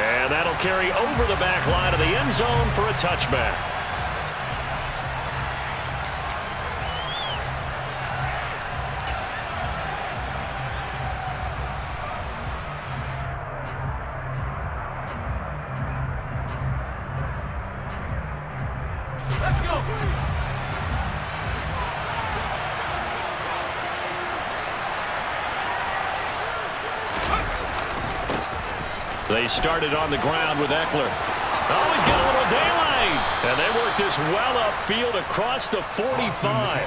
And that'll carry over the back line of the end zone for a touchback. Let's go. They started on the ground with Eckler. Oh, he's got a little daylight. And they work this well upfield across the 45.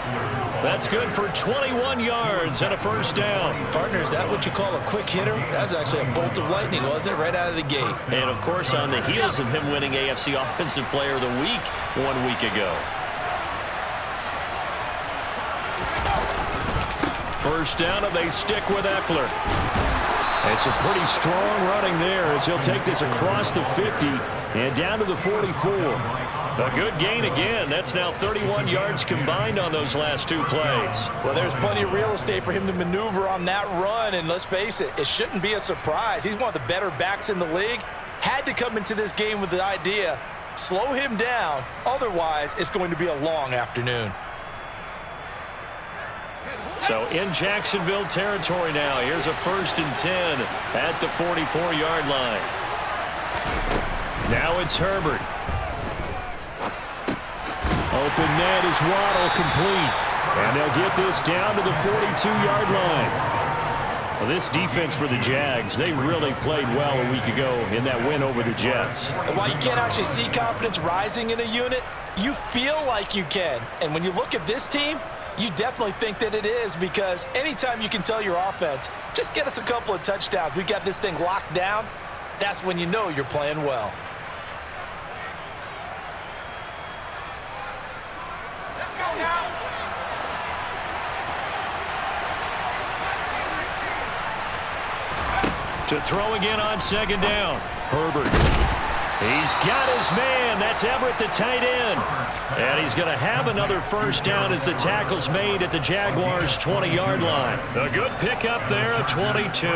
That's good for 21 yards and a first down. Partner, is that what you call a quick hitter? That's actually a bolt of lightning, wasn't it? Right out of the gate. And, of course, on the heels of him winning AFC Offensive Player of the Week 1 week ago. First down, and they stick with Eckler. It's a pretty strong running there as he'll take this across the 50 and down to the 44. A good gain again. That's now 31 yards combined on those last two plays. Well, there's plenty of real estate for him to maneuver on that run, and let's face it, it shouldn't be a surprise. He's one of the better backs in the league. Had to come into this game with the idea, slow him down, otherwise it's going to be a long afternoon. So in Jacksonville territory now. Here's a 1st and 10 at the 44-yard line. Now it's Herbert. Open net is Waddle, complete. And they'll get this down to the 42-yard line. Well, this defense for the Jags, they really played well a week ago in that win over the Jets. And while you can't actually see confidence rising in a unit, you feel like you can. And when you look at this team, you definitely think that it is, because anytime you can tell your offense, just get us a couple of touchdowns, we got this thing locked down, that's when you know you're playing well. Let's go now. To throw again on 2nd down. Herbert. He's got his man. That's Everett, the tight end. And he's going to have another first down as the tackle's made at the Jaguars' 20-yard line. A good pickup there at 22.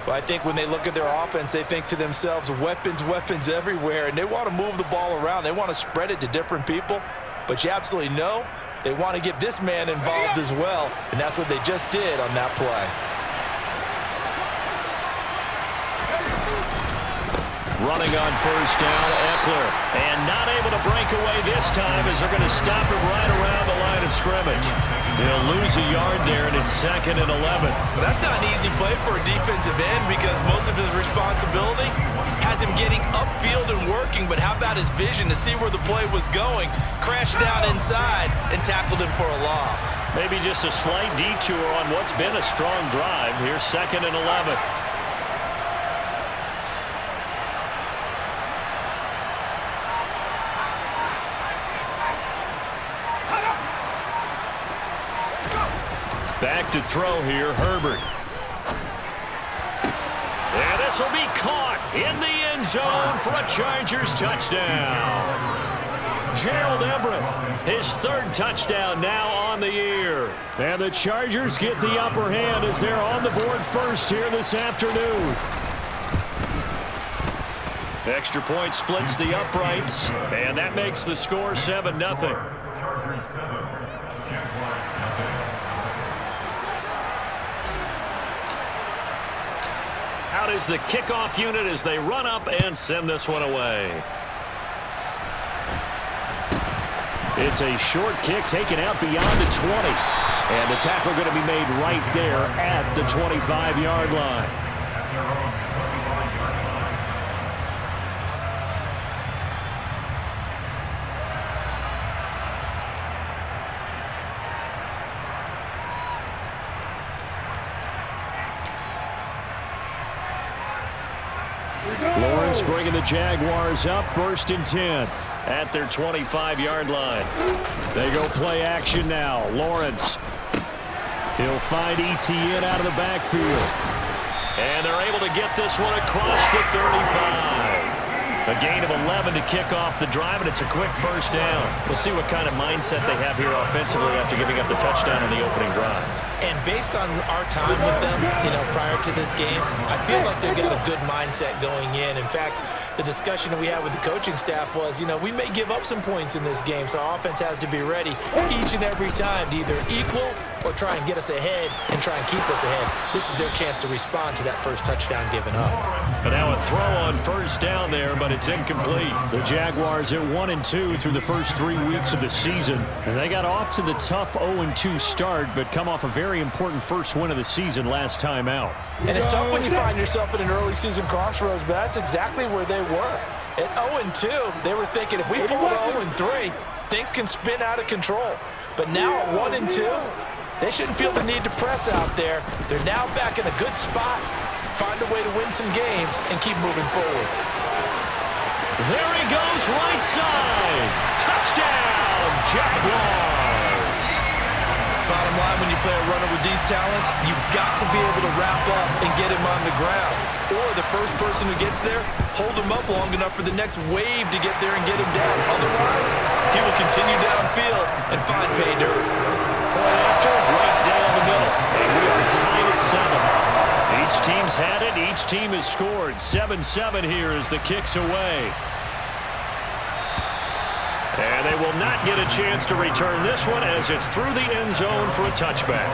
Well, I think when they look at their offense, they think to themselves, weapons, weapons everywhere, and they want to move the ball around. They want to spread it to different people. But you absolutely know they want to get this man involved as well, and that's what they just did on that play. Running on first down, Eckler. And not able to break away this time as they're going to stop him right around the line of scrimmage. They'll lose a yard there, and it's 2nd and 11. Well, that's not an easy play for a defensive end, because most of his responsibility has him getting upfield and working, but how about his vision to see where the play was going, crashed down inside, and tackled him for a loss. Maybe just a slight detour on what's been a strong drive. Here's 2nd and 11. Back to throw here, Herbert. And this will be caught in the end zone for a Chargers touchdown. Gerald Everett, his 3rd touchdown now on the year. And the Chargers get the upper hand as they're on the board first here this afternoon. Extra point splits the uprights, and that makes the score 7-0. Out is the kickoff unit as they run up and send this one away. It's a short kick taken out beyond the 20. And the tackle going to be made right there at the 25-yard line. Lawrence bringing the Jaguars up 1st and 10 at their 25-yard line. They go play action now. Lawrence. He'll find Etienne out of the backfield. And they're able to get this one across the 35. A gain of 11 to kick off the drive, and it's a quick first down. We'll see what kind of mindset they have here offensively after giving up the touchdown on the opening drive. And based on our time with them, prior to this game, I feel like they've got a good mindset going in. In fact, the discussion that we had with the coaching staff was, we may give up some points in this game, so our offense has to be ready each and every time to either equal or try and get us ahead and try and keep us ahead. This is their chance to respond to that first touchdown given up. But now a throw on first down there, but it's incomplete. The Jaguars at 1-2 through the first 3 weeks of the season. And they got off to the tough 0-2 start, but come off a very important first win of the season last time out. And it's tough when you find yourself in an early season crossroads, but that's exactly where they were. At 0-2, they were thinking if we fall to 0-3, things can spin out of control. But now at 1-2, they shouldn't feel the need to press out there. They're now back in a good spot. Find a way to win some games and keep moving forward. There he goes, right side. Touchdown, Jaguars. Bottom line, when you play a runner with these talents, you've got to be able to wrap up and get him on the ground. Or the first person who gets there, hold him up long enough for the next wave to get there and get him down. Otherwise, he will continue downfield and find pay dirt. Point after, right down the middle. And we are tied at 7. Each team's had it. Each team has scored. 7-7 here as the kick's away. And they will not get a chance to return this one as it's through the end zone for a touchback.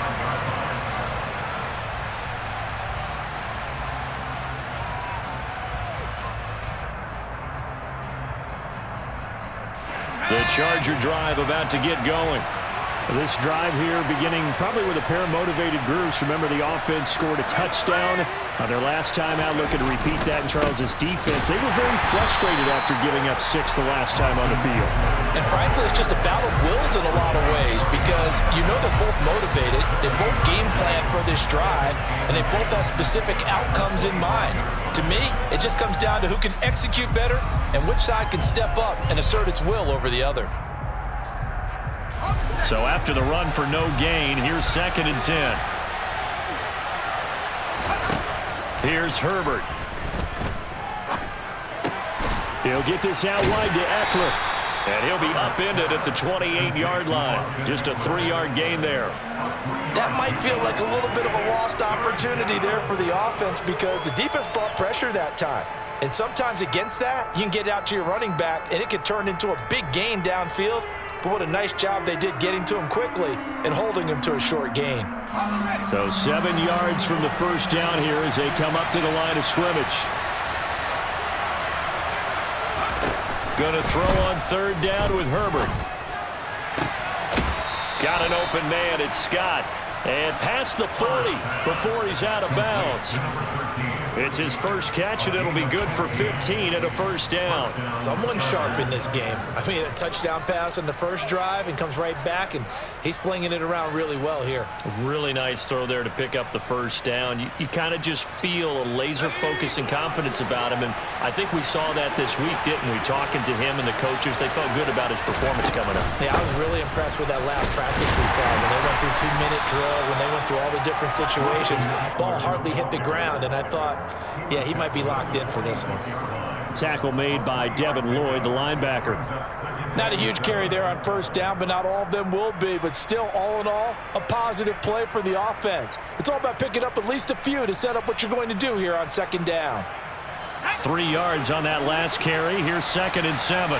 The Charger drive about to get going. This drive here beginning probably with a pair of motivated groups. Remember, the offense scored a touchdown on their last time out. Looking to repeat that in Charles' defense. They were very frustrated after giving up 6 the last time on the field. And frankly, it's just a battle of wills in a lot of ways because they're both motivated. They both game plan for this drive, and they both have specific outcomes in mind. To me, it just comes down to who can execute better and which side can step up and assert its will over the other. So after the run for no gain, here's 2nd and 10. Here's Herbert. He'll get this out wide to Eckler. And he'll be upended at the 28-yard line. Just a 3-yard gain there. That might feel like a little bit of a lost opportunity there for the offense because the defense brought pressure that time. And sometimes against that, you can get out to your running back, and it can turn into a big gain downfield. But what a nice job they did getting to him quickly and holding him to a short gain. So 7 yards from the first down here as they come up to the line of scrimmage. Going to throw on 3rd down with Herbert. Got an open man. It's Scott. And past the 40 before he's out of bounds. It's his first catch, and it'll be good for 15 and a first down. Someone's sharp in this game. I mean, a touchdown pass on the first drive and comes right back, and he's flinging it around really well here. A really nice throw there to pick up the first down. You kind of just feel a laser focus and confidence about him, and I think we saw that this week, didn't we? Talking to him and the coaches, they felt good about his performance coming up. Yeah, I was really impressed with that last practice we saw when they went through 2-minute drill, when they went through all the different situations. Ball hardly hit the ground, and I thought, yeah, he might be locked in for this one. Tackle made by Devin Lloyd, the linebacker. Not a huge carry there on first down, but not all of them will be. But still, all in all, a positive play for the offense. It's all about picking up at least a few to set up what you're going to do here on 2nd down. 3 yards on that last carry. Here's 2nd and 7.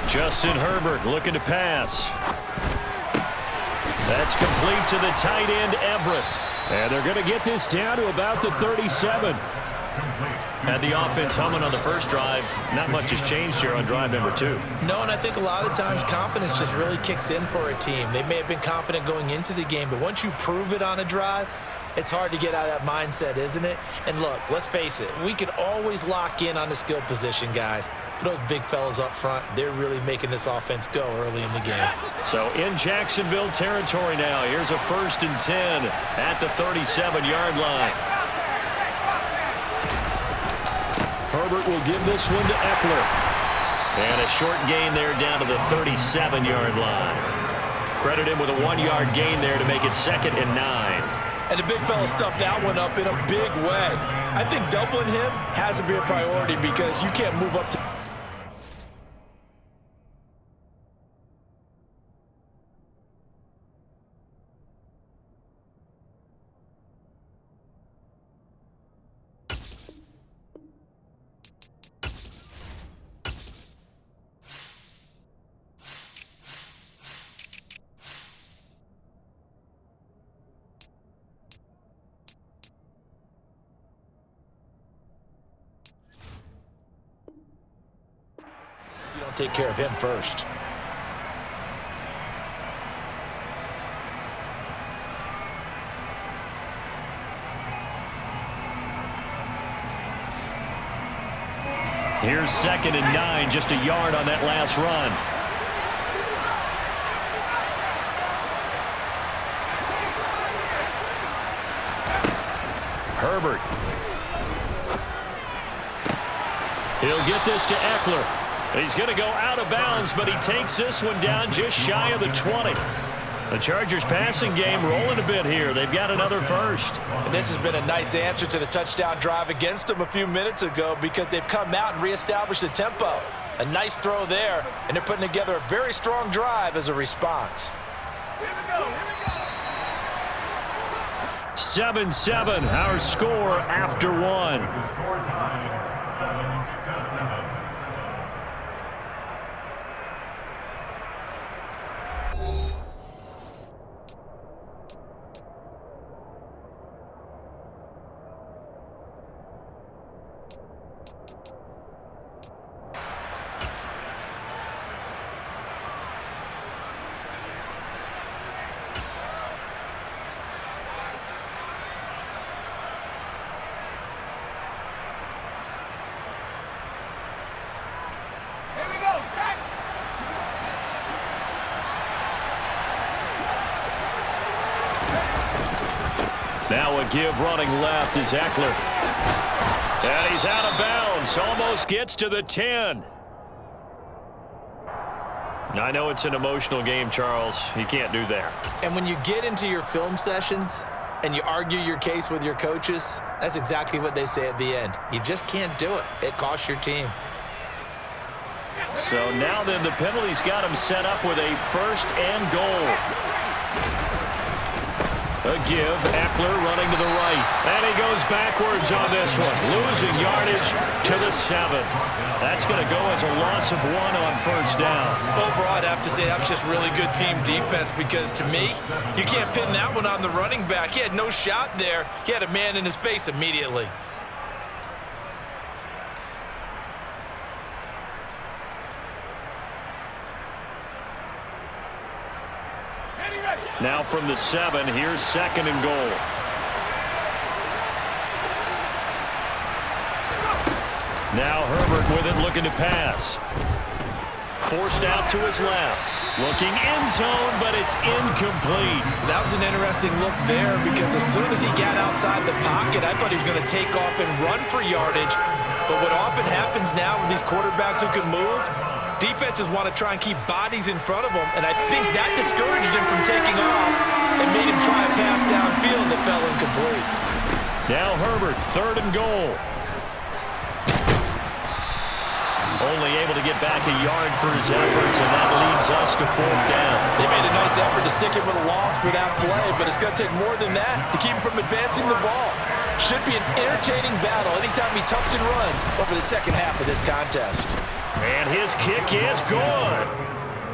Justin Herbert looking to pass. That's complete to the tight end, Everett. And they're going to get this down to about the 37. Had the offense humming on the first drive. Not much has changed here on drive number 2. No, and I think a lot of times confidence just really kicks in for a team. They may have been confident going into the game, but once you prove it on a drive, it's hard to get out of that mindset, isn't it? And look, let's face it, we can always lock in on the skill position, guys. But those big fellas up front, they're really making this offense go early in the game. So in Jacksonville territory now, here's a 1st and 10 at the 37-yard line. Herbert will give this one to Eckler. And a short gain there down to the 37-yard line. Credit him with a 1-yard gain there to make it 2nd and 9. And the big fella stuffed that one up in a big way. I think doubling him has to be a priority because you can't move up to to take care of him first. Here's 2nd and 9, just a yard on that last run. Herbert. He'll get this to Eckler. He's going to go out of bounds, but he takes this one down just shy of the 20. The Chargers passing game rolling a bit here. They've got another first. And this has been a nice answer to the touchdown drive against them a few minutes ago because they've come out and reestablished the tempo. A nice throw there, and they're putting together a very strong drive as a response. Here we go. 7-7, our score after one. Now a give running left is Eckler. And he's out of bounds. Almost gets to the 10. I know it's an emotional game, Charles. You can't do that. And when you get into your film sessions and you argue your case with your coaches, that's exactly what they say at the end. You just can't do it. It costs your team. So now then the penalty's got him set up with a 1st and goal. A give, Eckler running to the right. And he goes backwards on this one. Losing yardage to the 7. That's going to go as a loss of 1 on 1st down. Overall, I'd have to say that's just really good team defense because to me, you can't pin that one on the running back. He had no shot there. He had a man in his face immediately. Now from the 7, here's 2nd and goal. Now Herbert with it, looking to pass. Forced out to his left. Looking end zone, but it's incomplete. That was an interesting look there because as soon as he got outside the pocket, I thought he was going to take off and run for yardage. But what often happens now with these quarterbacks who can move, defenses want to try and keep bodies in front of them, and I think that discouraged him from taking off and made him try a pass downfield that fell incomplete. Now Herbert, 3rd and goal. Only able to get back a yard for his efforts, and that leads us to 4th down. They made a nice effort to stick him with a loss for that play, but it's going to take more than that to keep him from advancing the ball. Should be an entertaining battle anytime he tucks and runs over the second half of this contest. And his kick is good.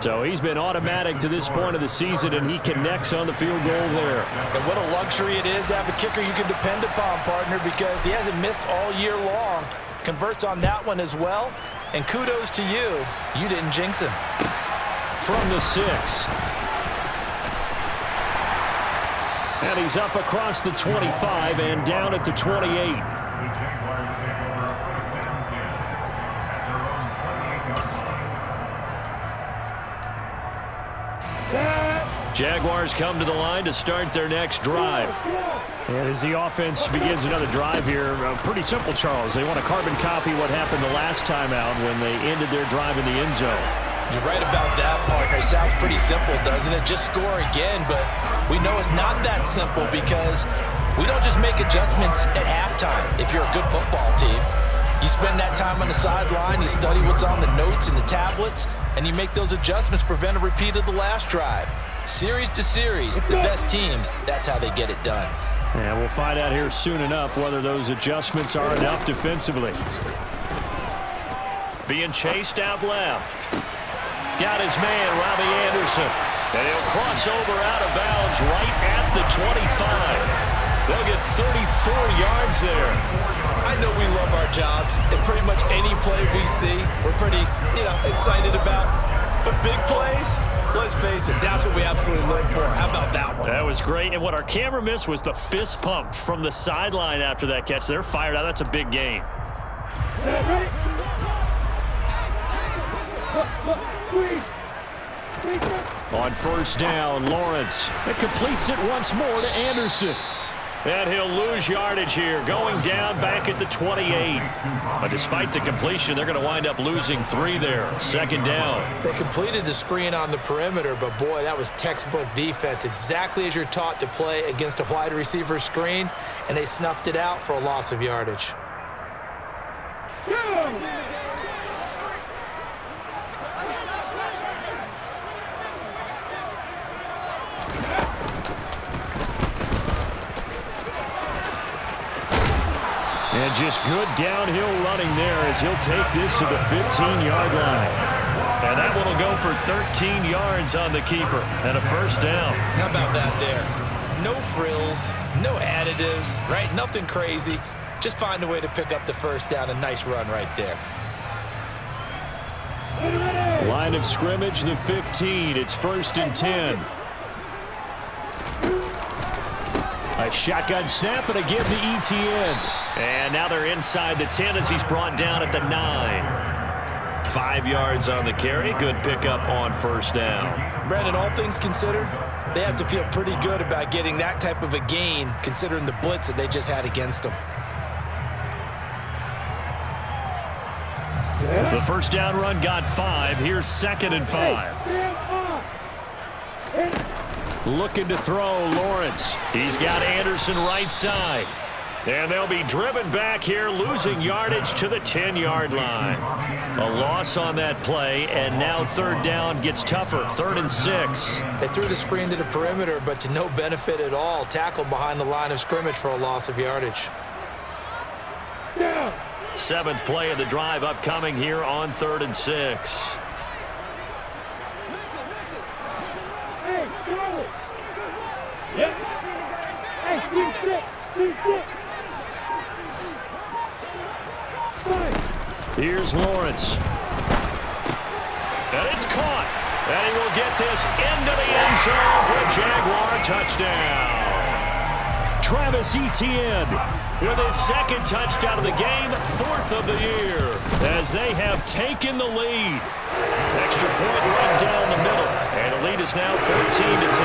So he's been automatic to this point of the season, and he connects on the field goal there. And what a luxury it is to have a kicker you can depend upon, partner, because he hasn't missed all year long. Converts on that one as well. And kudos to you. You didn't jinx him. From the 6. And he's up across the 25 and down at the 28. Jaguars come to the line to start their next drive. And as the offense begins another drive here, pretty simple, Charles. They want to carbon copy what happened the last time out when they ended their drive in the end zone. You're right about that, partner. It sounds pretty simple, doesn't it? Just score again, but we know it's not that simple because we don't just make adjustments at halftime if you're a good football team. You spend that time on the sideline, you study what's on the notes and the tablets, and you make those adjustments, prevent a repeat of the last drive. Series to series, the best teams, that's how they get it done. And we'll find out here soon enough whether those adjustments are enough defensively. Being chased out left. Got his man, Robbie Anderson. And he'll cross over out of bounds right at the 25. They'll get 34 yards there. I know we love our jobs, and pretty much any play we see, we're pretty, excited about. But big plays, let's face it, that's what we absolutely live for. How about that one? That was great, and what our camera missed was the fist pump from the sideline after that catch. They're fired out. That's a big game. On first down, Lawrence. It completes it once more to Anderson. And he'll lose yardage here, going down back at the 28. But despite the completion, they're going to wind up losing 3 there. Second down. They completed the screen on the perimeter, but boy, that was textbook defense. Exactly as you're taught to play against a wide receiver screen, and they snuffed it out for a loss of yardage. And just good downhill running there as he'll take this to the 15-yard line. And that one will go for 13 yards on the keeper and a first down. How about that there? No frills, no additives, right? Nothing crazy. Just find a way to pick up the first down. A nice run right there. Line of scrimmage, the 15. It's 1st and 10. A shotgun snap, and again to ETN. And now they're inside the 10 as he's brought down at the 9. 5 yards on the carry. Good pickup on first down. Brandon, all things considered, they have to feel pretty good about getting that type of a gain, considering the blitz that they just had against them. The first down run got 5. Here's 2nd and 5. Looking to throw, Lawrence. He's got Anderson right side. And they'll be driven back here, losing yardage to the 10-yard line. A loss on that play, and now third down gets tougher. 3rd and 6. They threw the screen to the perimeter, but to no benefit at all. Tackled behind the line of scrimmage for a loss of yardage. 7th play of the drive upcoming here on 3rd and 6. Here's Lawrence. And it's caught. And he will get this into the end zone for a Jaguar touchdown. Travis Etienne with his 2nd touchdown of the game, 4th of the year, as they have taken the lead. Extra point right down the middle. And the lead is now 14-10.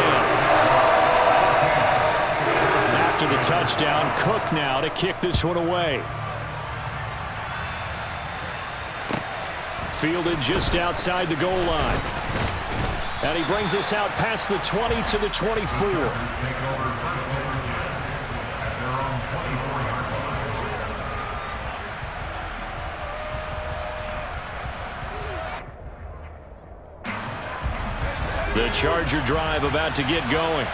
After the touchdown, Cook now to kick this one away. Fielded just outside the goal line. And he brings us out past the 20 to the 24. The Charger drive about to get going.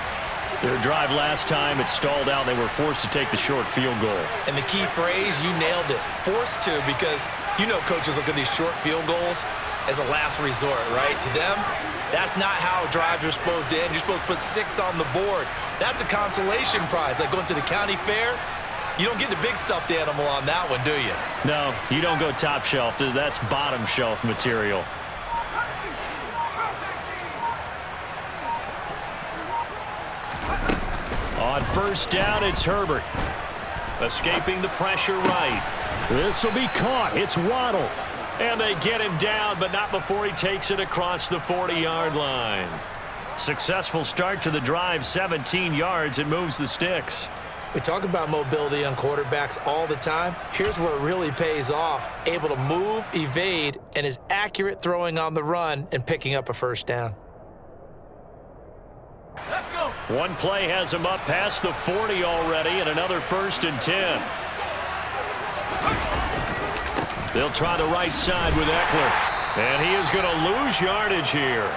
Their drive last time, it stalled out. They were forced to take the short field goal. And the key phrase, you nailed it. Forced to, because coaches look at these short field goals as a last resort, right? To them, that's not how drives are supposed to end. You're supposed to put 6 on the board. That's a consolation prize. Like going to the county fair, you don't get the big stuffed animal on that one, do you? No, you don't go top shelf. That's bottom shelf material. On first down, it's Herbert. Escaping the pressure right. This will be caught. It's Waddle. And they get him down, but not before he takes it across the 40-yard line. Successful start to the drive, 17 yards. It moves the sticks. We talk about mobility on quarterbacks all the time. Here's where it really pays off. Able to move, evade, and is accurate throwing on the run and picking up a first down. Let's go. One play has him up past the 40 already, and another 1st and 10. They'll try the right side with Eckler. And he is going to lose yardage here.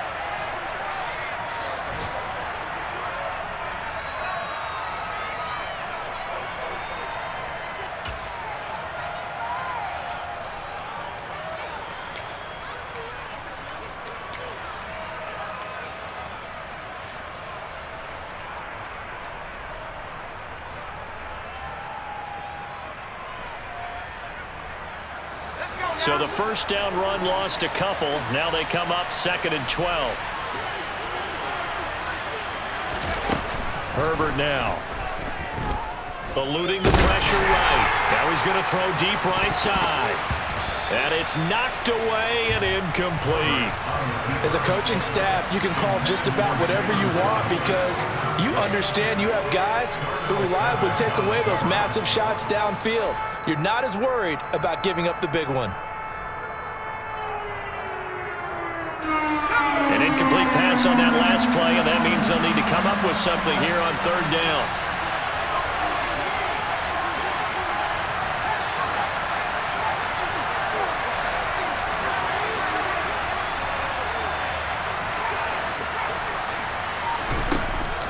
So the first down run lost a couple. Now they come up 2nd and 12. Herbert now. Eluding the pressure right. Now he's going to throw deep right side. And it's knocked away and incomplete. As a coaching staff, you can call just about whatever you want because you understand you have guys who reliably take away those massive shots downfield. You're not as worried about giving up the big one. An incomplete pass on that last play, and that means they'll need to come up with something here on 3rd down.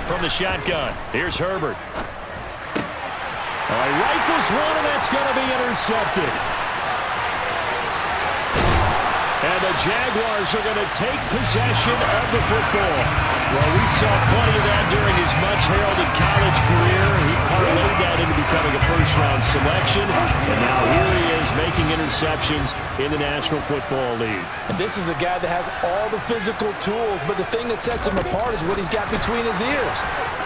From the shotgun, here's Herbert. He rifles one, and that's going to be intercepted. And the Jaguars are going to take possession of the football. Well, we saw plenty of that during his much-heralded college career. He parlayed that into becoming a first-round selection. And now here he is making interceptions in the National Football League. And this is a guy that has all the physical tools, but the thing that sets him apart is what he's got between his ears.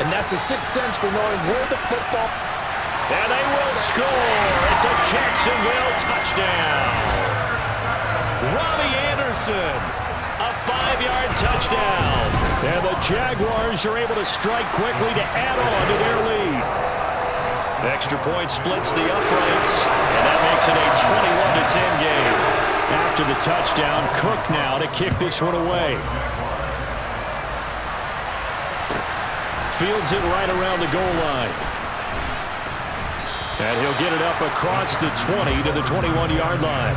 And that's the sixth sense for knowing where the football... And they will score. It's a Jacksonville touchdown. Robbie Anderson, a 5-yard touchdown. And the Jaguars are able to strike quickly to add on to their lead. Extra point splits the uprights, and that makes it a 21-10 game. After the touchdown, Cook now to kick this one away. Fields it right around the goal line. And he'll get it up across the 20 to the 21-yard line.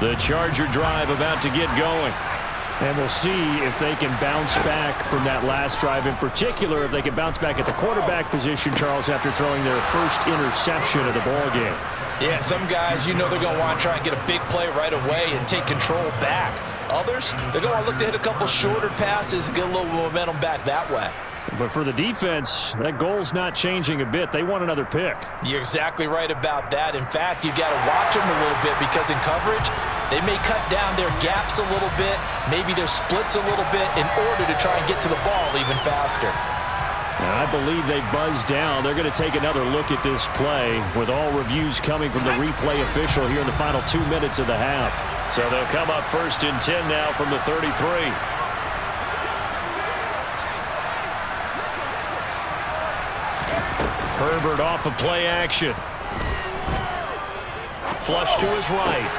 The Charger drive about to get going. And we'll see if they can bounce back from that last drive. In particular, if they can bounce back at the quarterback position, Charles, after throwing their first interception of the ballgame. Yeah, some guys, you know they're going to want to try and get a big play right away and take control back. Others, they're going to look to hit a couple shorter passes and get a little momentum back that way. But for the defense, that goal's not changing a bit. They want another pick. You're exactly right about that. In fact, you got to watch them a little bit because in coverage, they may cut down their gaps a little bit, maybe their splits a little bit in order to try and get to the ball even faster. And I believe they buzzed down. They're going to take another look at this play with all reviews coming from the replay official here in the final 2 minutes of the half. So they'll come up 1st and 10 now from the 33. Herbert off of play action. Flush to his right.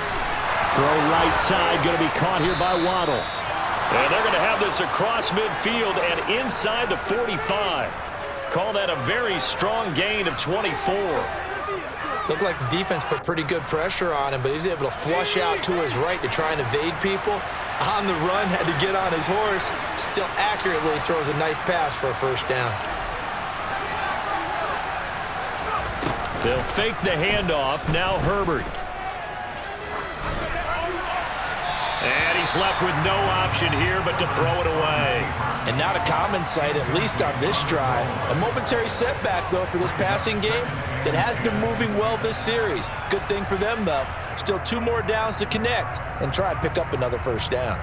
Throw right side, going to be caught here by Waddle. And they're going to have this across midfield and inside the 45. Call that a very strong gain of 24. Looked like the defense put pretty good pressure on him, but he's able to flush out to his right to try and evade people. On the run, had to get on his horse. Still accurately throws a nice pass for a first down. They'll fake the handoff. Now Herbert. And he's left with no option here but to throw it away. And not a common sight, at least on this drive. A momentary setback, though, for this passing game that has been moving well this series. Good thing for them, though. Still 2 more downs to connect and try and pick up another first down.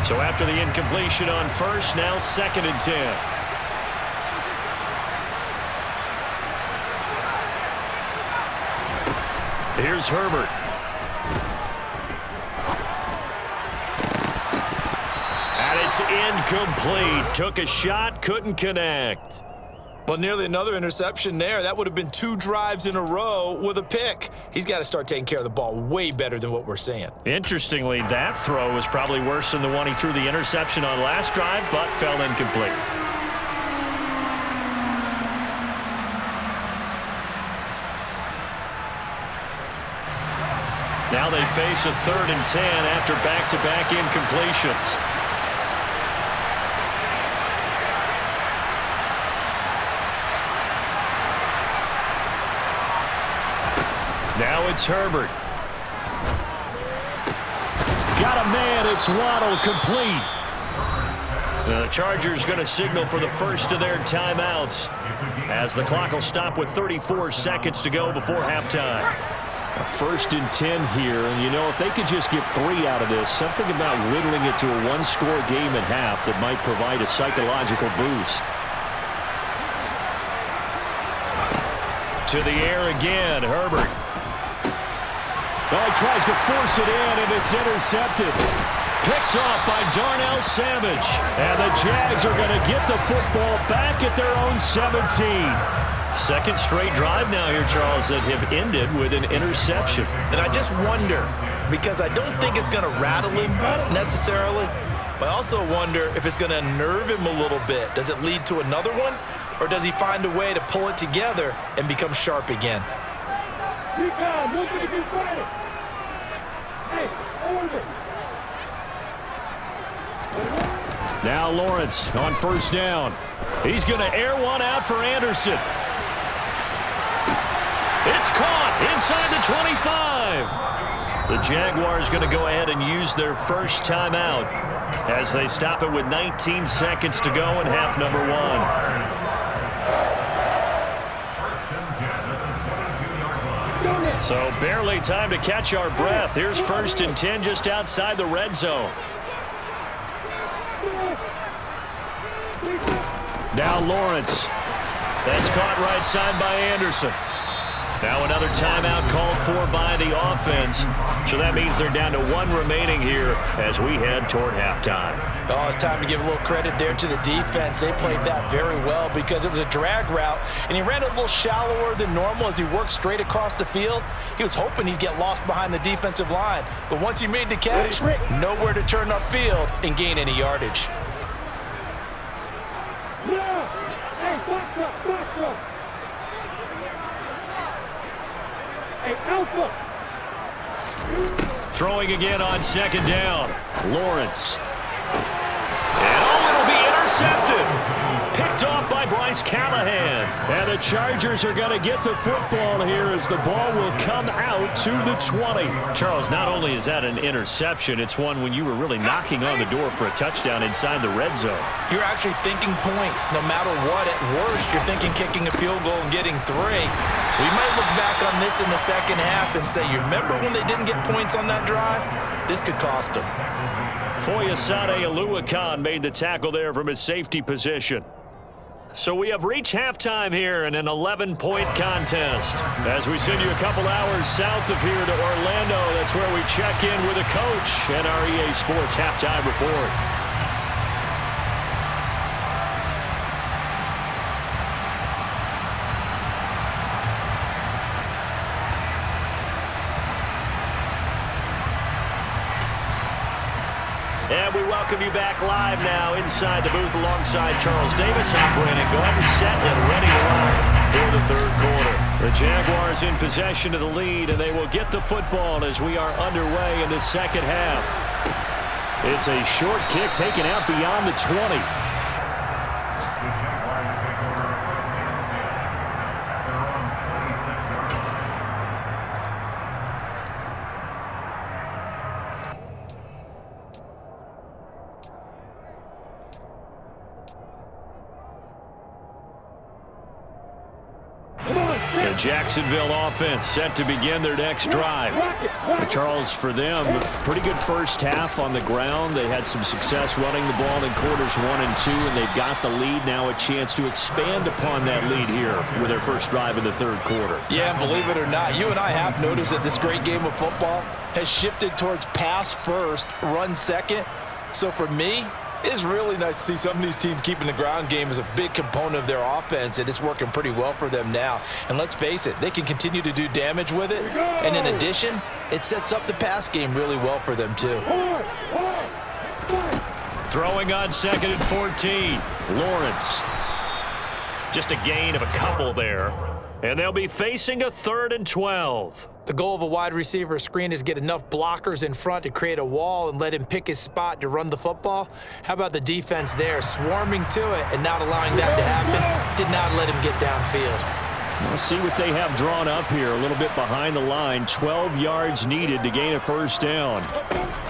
So after the incompletion on first, now 2nd and 10. Here's Herbert. And it's incomplete. Took a shot, couldn't connect. Well, nearly another interception there. That would have been 2 drives in a row with a pick. He's got to start taking care of the ball way better than what we're seeing. Interestingly, that throw was probably worse than the one he threw the interception on last drive, but fell incomplete. Now they face a 3rd and 10 after back-to-back incompletions. It's Herbert. Got a man. It's Waddle, complete. The Chargers going to signal for the first of their timeouts as the clock will stop with 34 seconds to go before halftime. A 1st and 10 here, and you know, if they could just get 3 out of this, something about whittling it to a 1-score game at half that might provide a psychological boost. To the air again, Herbert. Oh, he tries to force it in, and it's intercepted. Picked off by Darnell Savage. And the Jags are going to get the football back at their own 17. Second straight drive now here, Charles, that have ended with an interception. And I just wonder, because I don't think it's going to rattle him necessarily, but I also wonder if it's going to unnerve him a little bit. Does it lead to another one, or does he find a way to pull it together and become sharp again? Now Lawrence on 1st down. He's going to air one out for Anderson. It's caught inside the 25. The Jaguars going to go ahead and use their first timeout as they stop it with 19 seconds to go in half number 1. So barely time to catch our breath. Here's 1st and 10 just outside the red zone. Now Lawrence. That's caught right side by Anderson. Now another timeout called for by the offense. So that means they're down to 1 remaining here as we head toward halftime. Oh, it's time to give a little credit there to the defense. They played that very well because it was a drag route, and he ran a little shallower than normal as he worked straight across the field. He was hoping he'd get lost behind the defensive line, but once he made the catch, nowhere to turn upfield and gain any yardage. Throwing again on 2nd down. Lawrence. And oh, it'll be intercepted. Picked off by Bryce Callahan. And the Chargers are going to get the football here as the ball will come out to the 20. Charles, not only is that an interception, it's one when you were really knocking on the door for a touchdown inside the red zone. You're actually thinking points. No matter what, at worst, you're thinking kicking a field goal and getting 3. We might look back on this in the second half and say, you remember when they didn't get points on that drive? This could cost them. Foyesade Oluwakan made the tackle there from his safety position. So we have reached halftime here in an 11-point contest. As we send you a couple hours south of here to Orlando, that's where we check in with a coach and our EA Sports halftime report. And we welcome you back live now inside the booth alongside Charles Davis. I'm Brandon Gordon, set and ready to rock for the 3rd quarter. The Jaguars in possession of the lead, and they will get the football as we are underway in the second half. It's a short kick taken out beyond the 20. The Jacksonville offense set to begin their next drive. Charles, for them, pretty good first half on the ground. They had some success running the ball in quarters 1 and 2, and they've got the lead now, a chance to expand upon that lead here with their first drive in the 3rd quarter. Yeah, and believe it or not, you and I have noticed that this great game of football has shifted towards pass first, run second. So for me, it's really nice to see some of these teams keeping the ground game as a big component of their offense, and it's working pretty well for them now. And let's face it, they can continue to do damage with it. And in addition, it sets up the pass game really well for them too. Throwing on 2nd and 14. Lawrence. Just a gain of a couple there. And they'll be facing a 3rd and 12. The goal of a wide receiver screen is get enough blockers in front to create a wall and let him pick his spot to run the football. How about the defense there, swarming to it and not allowing that to happen? Did not let him get downfield. We'll see what they have drawn up here. A little bit behind the line. 12 yards needed to gain a first down.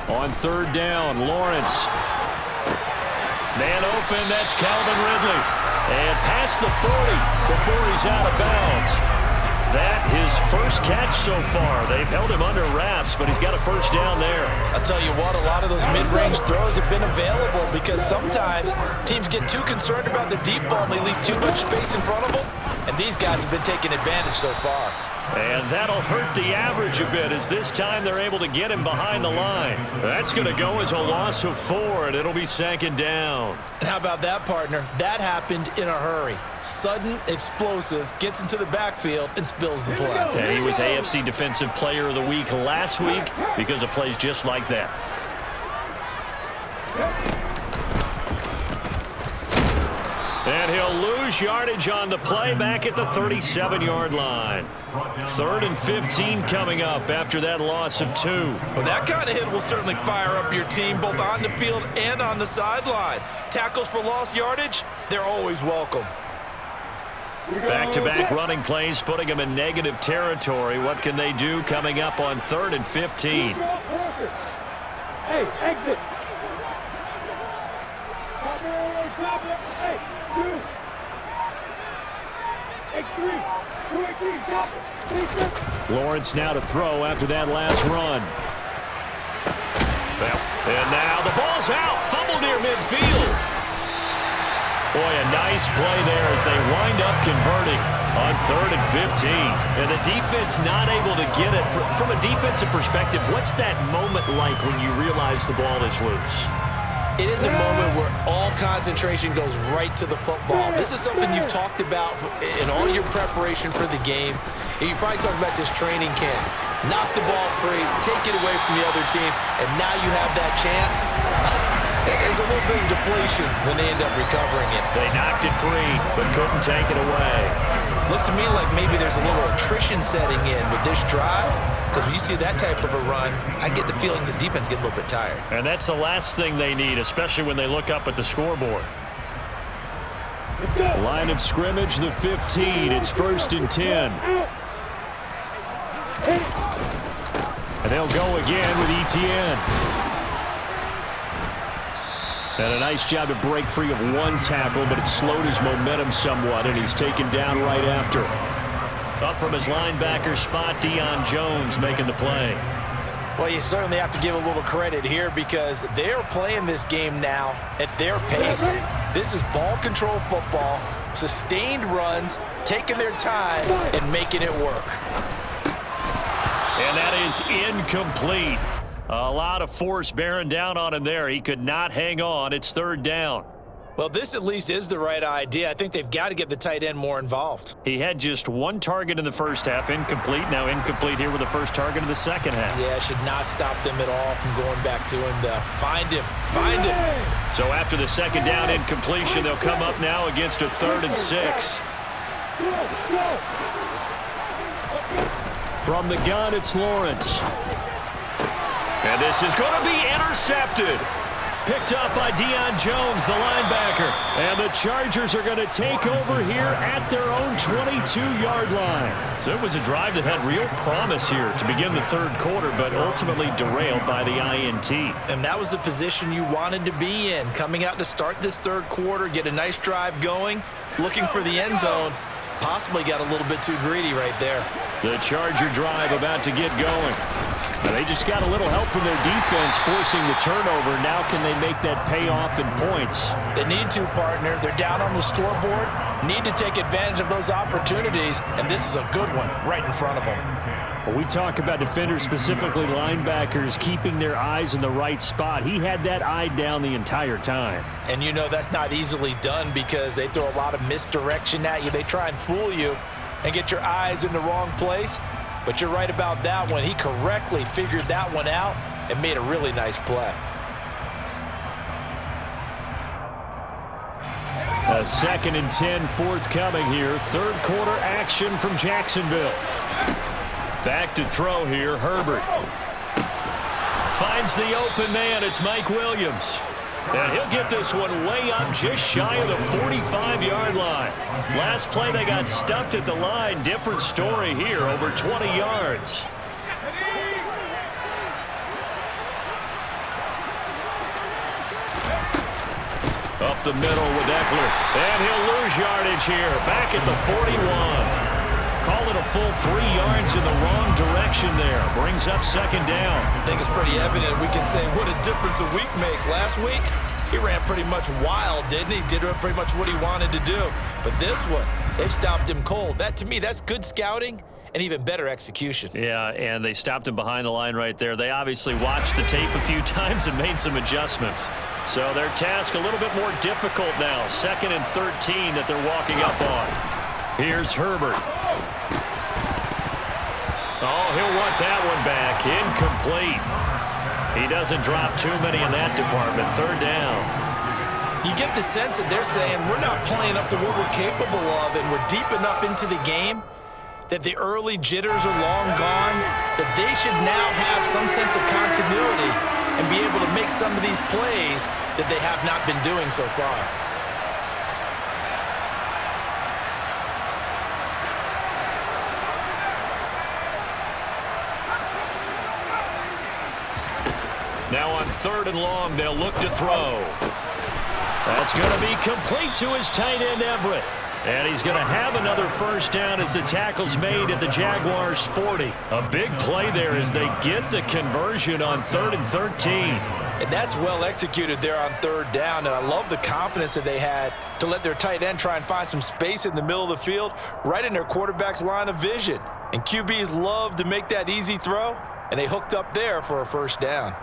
On third down, Lawrence. Man open, that's Calvin Ridley. And past the 40 before he's out of bounds. That his first catch so far. They've held him under wraps, but he's got a first down there. I'll tell you what, a lot of those mid-range throws have been available because sometimes teams get too concerned about the deep ball and they leave too much space in front of them. And these guys have been taking advantage so far. And that'll hurt the average a bit as this time they're able to get him behind the line. That's going to go as a loss of 4, and it'll be second down. And how about that, partner? That happened in a hurry. Sudden, explosive, gets into the backfield, and spills the play. And he was AFC Defensive Player of the Week last week because of plays just like that. And he'll lose yardage on the play back at the 37-yard line. 3rd and 15 coming up after that loss of 2. Well, that kind of hit will certainly fire up your team both on the field and on the sideline. Tackles for lost yardage, they're always welcome. Back-to-back running plays putting them in negative territory. What can they do coming up on 3rd and 15? Hey, exit. Lawrence now to throw after that last run. Well, and now the ball's out. Fumble near midfield. Boy, a nice play there as they wind up converting on 3rd and 15. And the defense not able to get it. From a defensive perspective, what's that moment like when you realize the ball is loose? It is a moment where all concentration goes right to the football. This is something you've talked about in all your preparation for the game. And you probably talked about this training camp. Knock the ball free, take it away from the other team, and now you have that chance. There's a little bit of deflation when they end up recovering it. They knocked it free, but couldn't take it away. Looks to me like maybe there's a little attrition setting in with this drive. Because when you see that type of a run, I get the feeling the defense getting a little bit tired. And that's the last thing they need, especially when they look up at the scoreboard. Line of scrimmage, the 15. It's 1st and 10. And they'll go again with Etienne. And a nice job to break free of one tackle, but it slowed his momentum somewhat, and he's taken down right after. Up from his linebacker spot, Deion Jones making the play. Well, you certainly have to give a little credit here because they're playing this game now at their pace. This is ball control football, sustained runs, taking their time, and making it work. And that is incomplete. A lot of force bearing down on him there. He could not hang on. It's 3rd down. Well, this at least is the right idea. I think they've got to get the tight end more involved. He had just 1 target in the first half, incomplete. Now incomplete here with the first target of the second half. Yeah, should not stop them at all from going back to him to find him. Find him. So after the second down incompletion, they'll come up now against a 3rd and 6. From the gun, it's Lawrence. And this is going to be intercepted. Picked up by Deion Jones, the linebacker. And the Chargers are going to take over here at their own 22-yard line. So it was a drive that had real promise here to begin the 3rd quarter, but ultimately derailed by the INT. And that was the position you wanted to be in, coming out to start this 3rd quarter, get a nice drive going, looking for the end zone. Possibly got a little bit too greedy right there. The Charger drive about to get going. And they just got a little help from their defense forcing the turnover. Now can they make that payoff in points? They need to, partner. They're down on the scoreboard. Need to take advantage of those opportunities, and this is a good one right in front of them. Well, we talk about defenders, specifically linebackers, keeping their eyes in the right spot. He had that eye down the entire time. And you know that's not easily done because they throw a lot of misdirection at you. They try and fool you and get your eyes in the wrong place. But you're right about that one. He correctly figured that one out and made a really nice play. A 2nd and 10 forthcoming here. 3rd quarter action from Jacksonville. Back to throw here, Herbert. Finds the open man. It's Mike Williams. And he'll get this one way up just shy of the 45-yard line. Last play, they got stuffed at the line. Different story here, over 20 yards. Up the middle with Eckler. And he'll lose yardage here. Back at the 41. Call it a full 3 yards in the wrong direction there. Brings up second down. I think it's pretty evident. We can say what a difference a week makes. Last week, he ran pretty much wild, didn't he? Did pretty much what he wanted to do. But this one, they stopped him cold. That, to me, that's good scouting and even better execution. Yeah, and they stopped him behind the line right there. They obviously watched the tape a few times and made some adjustments. So their task a little bit more difficult now. 2nd and 13 that they're walking up on. Here's Herbert. Oh, he'll want that one back. Incomplete. He doesn't drop too many in that department. 3rd down. You get the sense that they're saying we're not playing up to what we're capable of, and we're deep enough into the game that the early jitters are long gone, that they should now have some sense of continuity and be able to make some of these plays that they have not been doing so far. Now on 3rd and long, they'll look to throw. That's going to be complete to his tight end, Everett. And he's going to have another 1st down as the tackle's made at the Jaguars' 40. A big play there as they get the conversion on 3rd and 13. And that's well executed there on 3rd down. And I love the confidence that they had to let their tight end try and find some space in the middle of the field, right in their quarterback's line of vision. And QBs love to make that easy throw, and they hooked up there for a 1st down.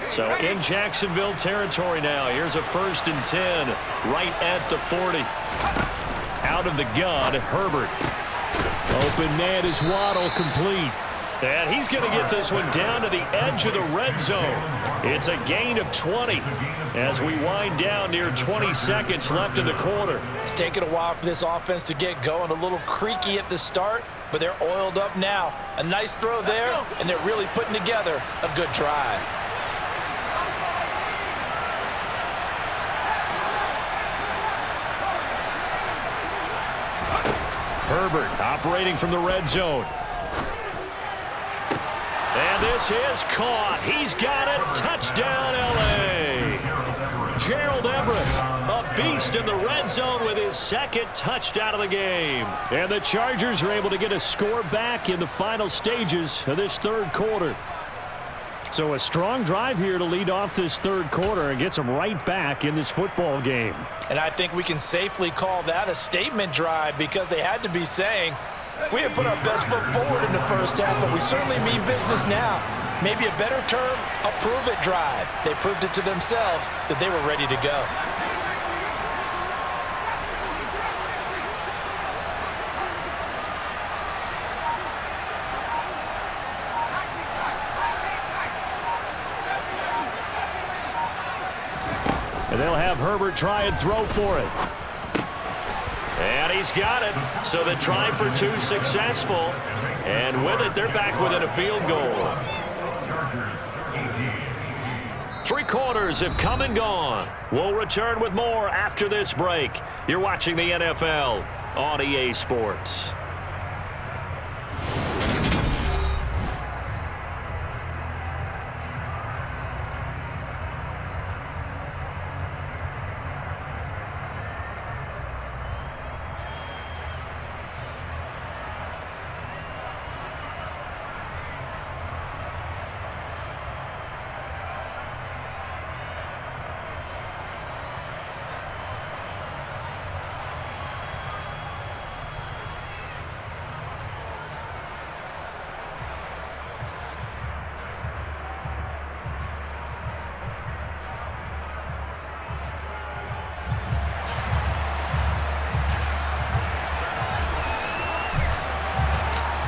So in Jacksonville territory now. Here's a 1st and 10 right at the 40. Out of the gun, Herbert. Open man is Waddle, complete. And he's going to get this one down to the edge of the red zone. It's a gain of 20 as we wind down near 20 seconds left in the quarter. It's taken a while for this offense to get going. A little creaky at the start, but they're oiled up now. A nice throw there, and they're really putting together a good drive. Herbert operating from the red zone. And this is caught. He's got it. Touchdown, L.A. Gerald Everett, a beast in the red zone with his 2nd touchdown of the game. And the Chargers are able to get a score back in the final stages of this 3rd quarter. So a strong drive here to lead off this 3rd quarter and gets them right back in this football game. And I think we can safely call that a statement drive because they had to be saying, we have put our best foot forward in the 1st half, but we certainly mean business now. Maybe a better term, a prove-it drive. They proved it to themselves that they were ready to go. And they'll have Herbert try and throw for it. And he's got it. So the try for 2 successful. And with it, they're back within a field goal. 3 quarters have come and gone. We'll return with more after this break. You're watching the NFL on EA Sports.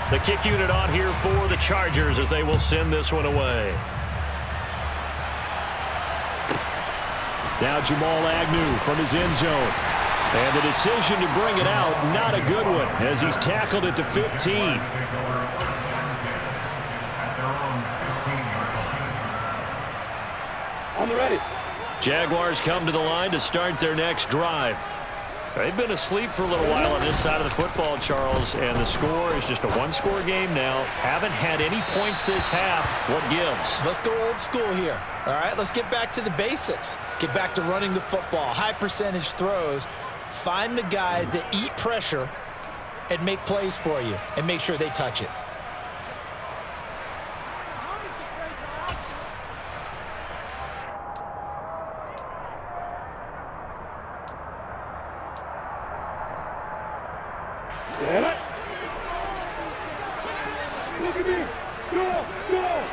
The kick unit on here for the Chargers as they will send this one away. Now Jamal Agnew from his end zone. And the decision to bring it out, not a good one, as he's tackled at the 15. On the ready. Jaguars come to the line to start their next drive. They've been asleep for a little while on this side of the football, Charles, and the score is just a one-score game now. Haven't had any points this half. What gives? Let's go old school here. All right, let's get back to the basics. Get back to running the football, high percentage throws. Find the guys that eat pressure and make plays for you and make sure they touch it. Get it. Look at me. Go, go.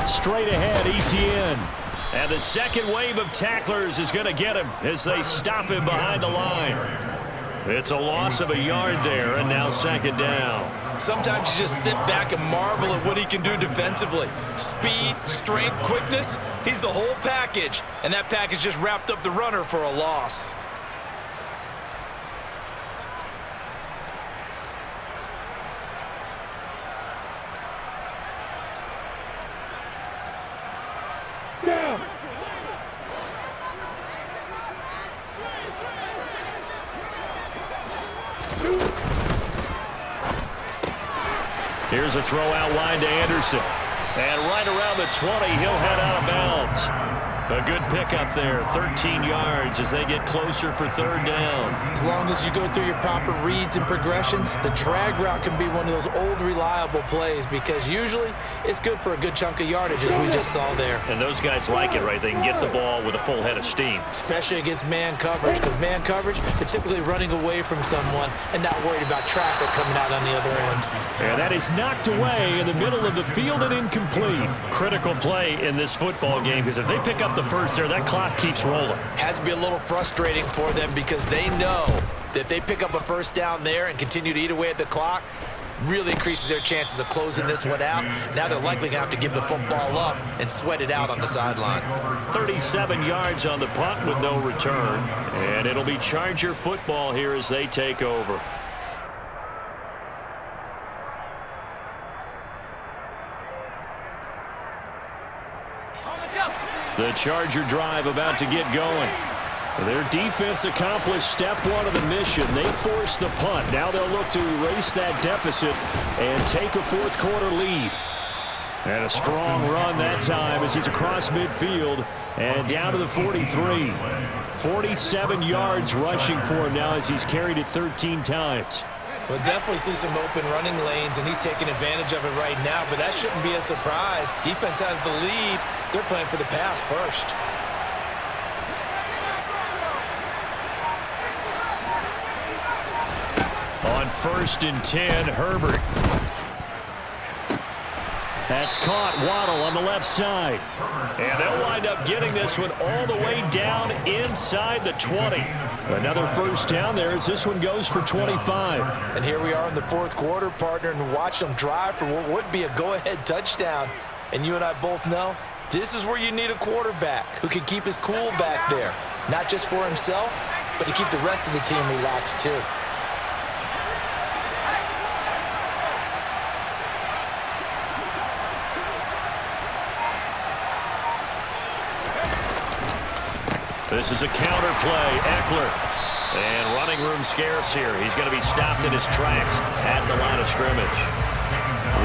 Straight ahead, Etienne. And the second wave of tacklers is going to get him as they stop him behind the line. It's a loss of a yard there, and now second down. Sometimes you just sit back and marvel at what he can do defensively. Speed, strength, quickness, he's the whole package. And that package just wrapped up the runner for a loss. Down. Here's a throw out wide to Anderson. And right around the 20, he'll head out of bounds. A good pickup there, 13 yards as they get closer for third down. As long as you go through your proper reads and progressions, the drag route can be one of those old reliable plays because usually it's good for a good chunk of yardage as we just saw there. And those guys like it, right? They can get the ball with a full head of steam. Especially against man coverage, because man coverage, they're typically running away from someone and not worried about traffic coming out on the other end. And that is knocked away in the middle of the field and incomplete. Critical play in this football game because if they pick up the first there, that clock keeps rolling. Has to be a little frustrating for them because they know that if they pick up a first down there and continue to eat away at the clock, really increases their chances of closing this one out. Now they're likely going to have to give the football up and sweat it out on the sideline. 37 yards on the punt with no return. And it'll be Charger football here as they take over. The Charger drive about to get going. Their defense accomplished step one of the mission. They forced the punt. Now they'll look to erase that deficit and take a fourth quarter lead. And a strong run that time as he's across midfield and down to the 43. 47 yards rushing for him now as he's carried it 13 times. We'll definitely see some open running lanes, and he's taking advantage of it right now, but that shouldn't be a surprise. Defense has the lead. They're playing for the pass first. On 1st and 10, Herbert. That's caught. Waddle on the left side. And they'll wind up getting this one all the way down inside the 20. Another first down there as this one goes for 25. And here we are in the fourth quarter, partner, and watch them drive for what would be a go-ahead touchdown. And you and I both know this is where you need a quarterback who can keep his cool back there. Not just for himself, but to keep the rest of the team relaxed too. This is a counter play. Eckler. And running room scarce here. He's going to be stopped in his tracks at the line of scrimmage.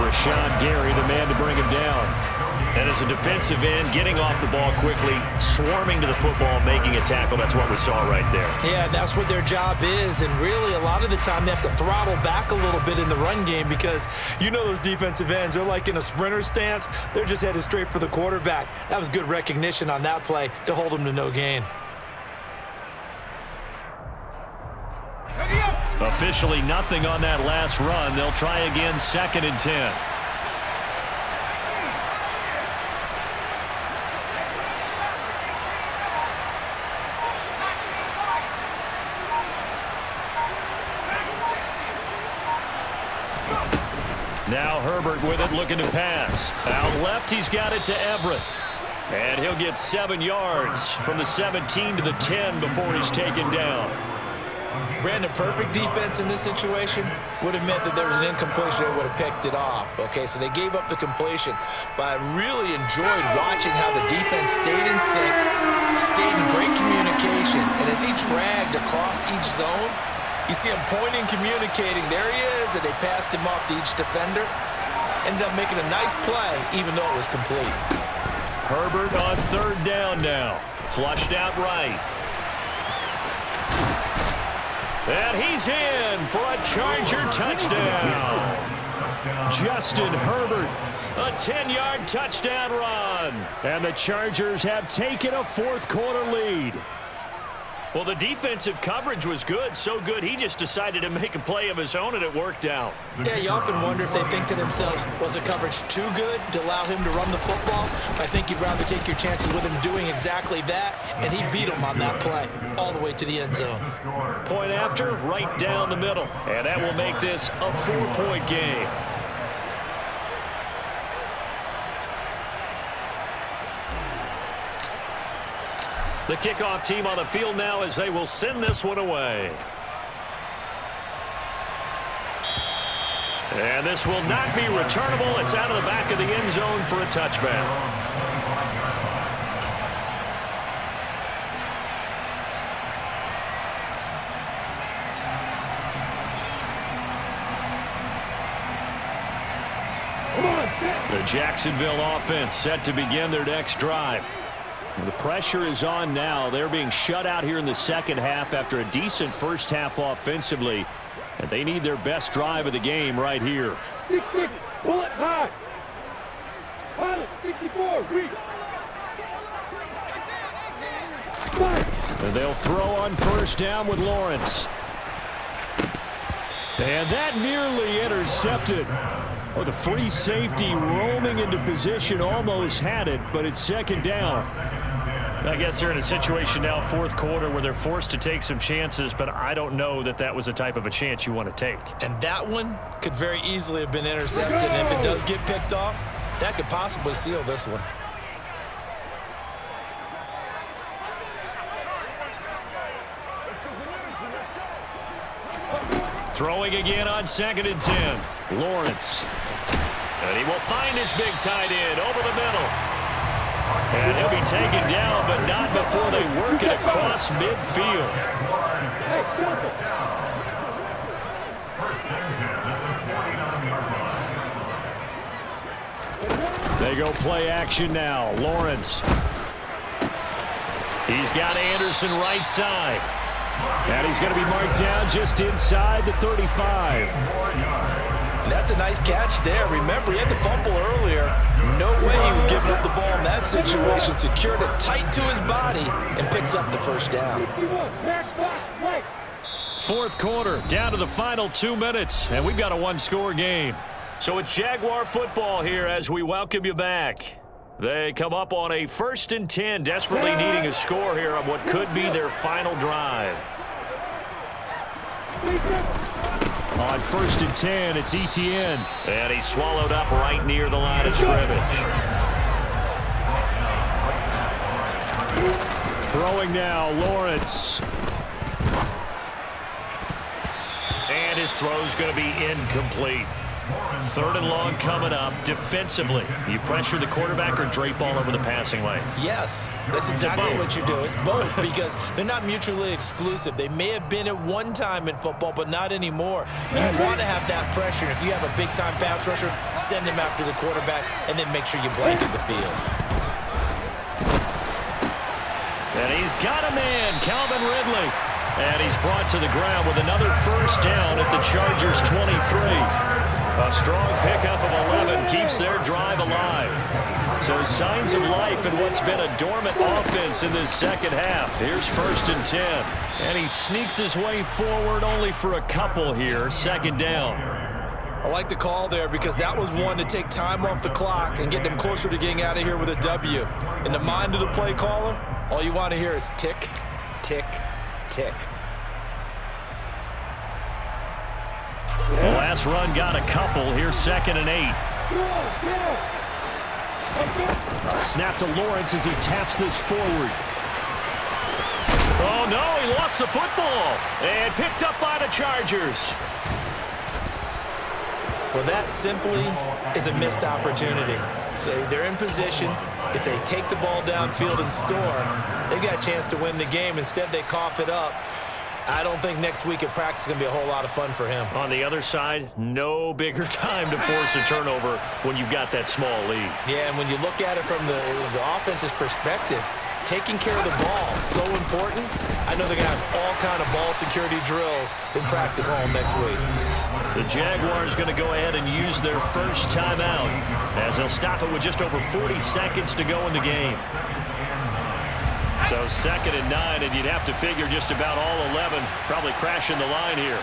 Rashawn Gary, the man to bring him down. And as a defensive end, getting off the ball quickly, swarming to the football, making a tackle. That's what we saw right there. Yeah, that's what their job is. And really, a lot of the time, they have to throttle back a little bit in the run game because you know those defensive ends, they're like in a sprinter stance. They're just headed straight for the quarterback. That was good recognition on that play to hold them to no gain. Officially nothing on that last run. They'll try again, 2nd and 10. Now Herbert with it, looking to pass. Out left, he's got it to Everett. And he'll get 7 yards from the 17 to the 10 before he's taken down. Brandon, perfect defense in this situation would have meant that there was an incompletion that would have picked it off. Okay, so they gave up the completion, but I really enjoyed watching how the defense stayed in sync, stayed in great communication, and as he dragged across each zone, you see him pointing, communicating. There he is, and they passed him off to each defender. Ended up making a nice play, even though it was complete. Herbert on third down now. Flushed out right. And he's in for a Charger touchdown. Justin Herbert, a 10-yard touchdown run. And the Chargers have taken a fourth-quarter lead. Well, the defensive coverage was good, so good he just decided to make a play of his own, and it worked out. Yeah, you often wonder if they think to themselves, was the coverage too good to allow him to run the football? I think you'd rather take your chances with him doing exactly that, and he beat him on that play all the way to the end zone. Point after, right down the middle, and that will make this a 4-point game. The kickoff team on the field now as they will send this one away. And this will not be returnable. It's out of the back of the end zone for a touchback. The Jacksonville offense set to begin their next drive. The pressure is on now. They're being shut out here in the second half after a decent first half offensively. And they need their best drive of the game right here. 6-6, pull it high. Pilot, 64, reach. And they'll throw on first down with Lawrence. And that nearly intercepted. Oh, the free safety roaming into position almost had it, but it's second down. I guess they're in a situation now, fourth quarter, where they're forced to take some chances, but I don't know that that was the type of a chance you want to take. And that one could very easily have been intercepted. And if it does get picked off, that could possibly seal this one. Throwing again on 2nd and 10. Lawrence. And he will find his big tight end over the middle. And he'll be taken down, but not before they work it across midfield. They go play action now. Lawrence. He's got Anderson right side. And he's going to be marked down just inside the 35. That's a nice catch there. Remember, he had the fumble earlier. No way he was giving up the ball in that situation. Secured it tight to his body and picks up the first down. Fourth quarter, down to the final 2 minutes, and we've got a one-score game. So it's Jaguar football here as we welcome you back. They come up on a 1st and 10, desperately needing a score here on what could be their final drive. On 1st and 10, it's Etienne. And he's swallowed up right near the line of scrimmage. Throwing now, Lawrence. And his throw's going to be incomplete. 3rd and long coming up. Defensively, you pressure the quarterback or drape all over the passing lane? Yes, that's exactly what you do. It's both because they're not mutually exclusive. They may have been at one time in football, but not anymore. You want to have that pressure. If you have a big-time pass rusher, send him after the quarterback and then make sure you blanket the field. And he's got a man, Calvin Ridley. And he's brought to the ground with another first down at the Chargers' 23. A strong pickup of 11 keeps their drive alive. So signs of life in what's been a dormant offense in this second half. Here's 1st and 10. And he sneaks his way forward only for a couple here. 2nd down. I like the call there because that was one to take time off the clock and get them closer to getting out of here with a W. In the mind of the play caller, all you want to hear is tick, tick, tick. The last run got a couple. Here's 2nd and 8. Snap to Lawrence as he taps this forward. Oh, no, he lost the football. And picked up by the Chargers. Well, that simply is a missed opportunity. They're in position. If they take the ball downfield and score, they've got a chance to win the game. Instead, they cough it up. I don't think next week at practice is going to be a whole lot of fun for him. On the other side, no bigger time to force a turnover when you've got that small lead. Yeah, and when you look at it from the offense's perspective, taking care of the ball is so important. I know they're going to have all kind of ball security drills in practice all next week. The Jaguars going to go ahead and use their first timeout as they'll stop it with just over 40 seconds to go in the game. So 2nd and 9, and you'd have to figure just about all 11 probably crashing the line here.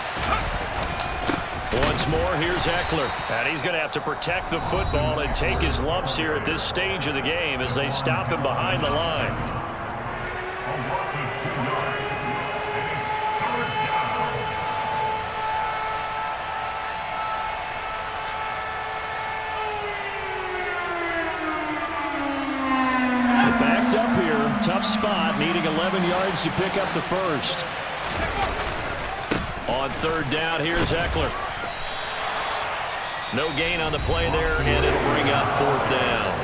Once more, here's Eckler. And he's going to have to protect the football and take his lumps here at this stage of the game as they stop him behind the line. Backed up here, tough spot, needing 11 yards to pick up the first. On 3rd down, here's Eckler. No gain on the play there, and it'll bring up 4th down.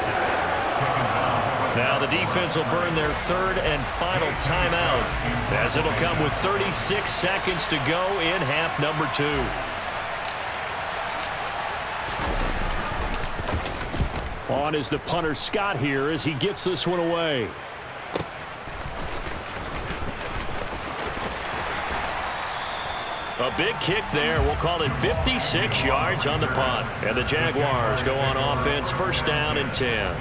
Now the defense will burn their 3rd and final timeout as it'll come with 36 seconds to go in half number 2. On is the punter Scott here as he gets this one away. A big kick there. We'll call it 56 yards on the punt. And the Jaguars go on offense, 1st down and 10.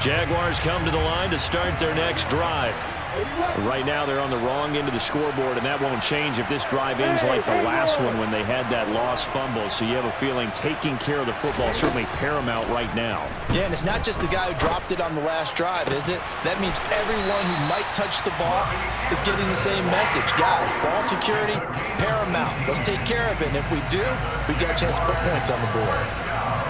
Jaguars come to the line to start their next drive. Right now they're on the wrong end of the scoreboard, and that won't change if this drive ends like the last one when they had that lost fumble. So you have a feeling taking care of the football is certainly paramount right now. Yeah, and it's not just the guy who dropped it on the last drive, is it? That means everyone who might touch the ball is getting the same message. Guys, ball security, paramount. Let's take care of it, and if we do, we've got a chance to put points on the board.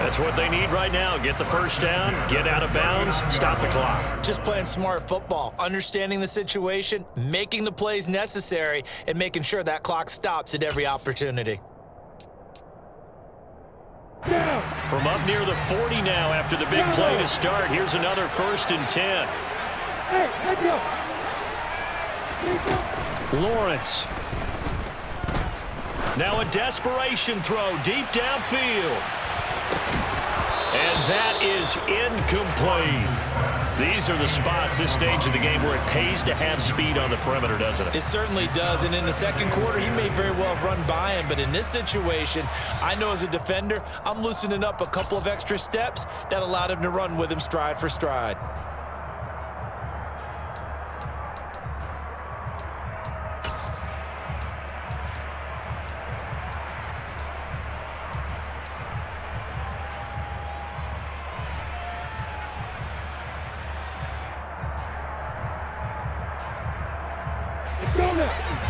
That's what they need right now. Get the first down, get out of bounds, stop the clock. Just playing smart football, understanding the situation, making the plays necessary, and making sure that clock stops at every opportunity. From up near the 40 now after the big play to start, here's another 1st and 10. Lawrence. Now a desperation throw deep downfield. And that is incomplete. These are the spots, this stage of the game, where it pays to have speed on the perimeter, doesn't it? It certainly does, and in the 2nd quarter, he may very well have run by him, but in this situation, I know as a defender, I'm loosening up a couple of extra steps that allowed him to run with him stride for stride.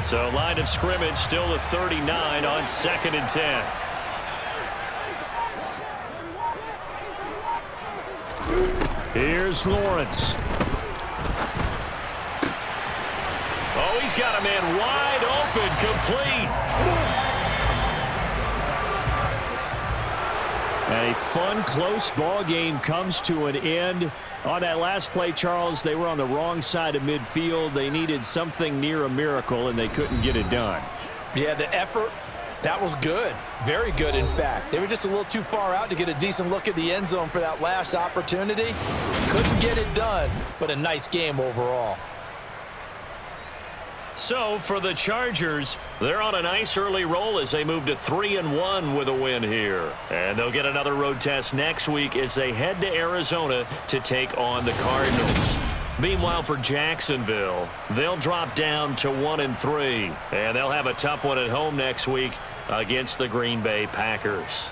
So line of scrimmage still the 39 on 2nd and 10. Here's Lawrence. Oh, he's got a man wide open, complete. A fun, close ball game comes to an end. On that last play, Charles, they were on the wrong side of midfield. They needed something near a miracle, and they couldn't get it done. Yeah, the effort That was good. Very good, in fact. They were just a little too far out to get a decent look at the end zone for that last opportunity. Couldn't get it done, but a nice game overall. So for the Chargers, they're on a nice early roll as they move to 3-1 with a win here. And they'll get another road test next week as they head to Arizona to take on the Cardinals. Meanwhile, for Jacksonville, they'll drop down to 1-3. And they'll have a tough one at home next week against the Green Bay Packers.